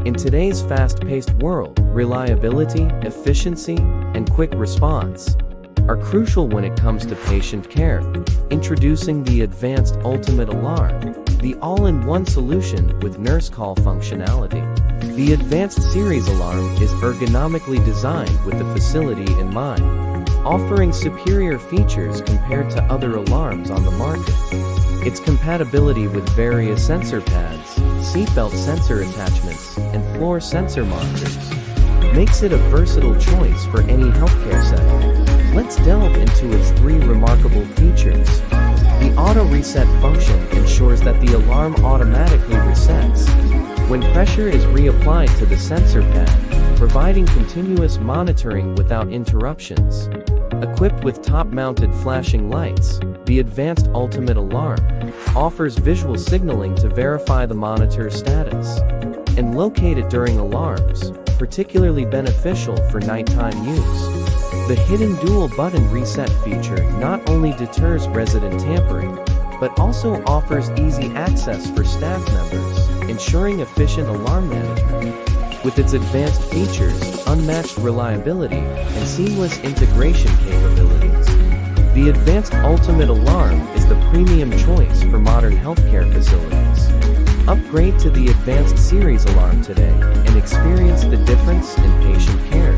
In today's fast-paced world, reliability, efficiency, and quick response are crucial when it comes to patient care. Introducing the Advanced Ultimate Alarm, the all-in-one solution with nurse call functionality. The Advanced Series Alarm is ergonomically designed with the facility in mind, offering superior features compared to other alarms on the market. Its compatibility with various sensor pads, seatbelt sensor attachments, and floor sensor monitors makes it a versatile choice for any healthcare setting. Let's delve into its three remarkable features. The auto reset function ensures that the alarm automatically resets when pressure is reapplied to the sensor pad, providing continuous monitoring without interruptions. Equipped with top-mounted flashing lights, the Advanced Ultimate Alarm offers visual signaling to verify the monitor's status and locate it during alarms, particularly beneficial for nighttime use. The hidden dual-button reset feature not only deters resident tampering, but also offers easy access for staff members, ensuring efficient alarm management. With its advanced features, unmatched reliability, and seamless integration capabilities, the Advanced Ultimate Alarm is the premium choice for modern healthcare facilities. Upgrade to the Advanced Series Alarm today and experience the difference in patient care.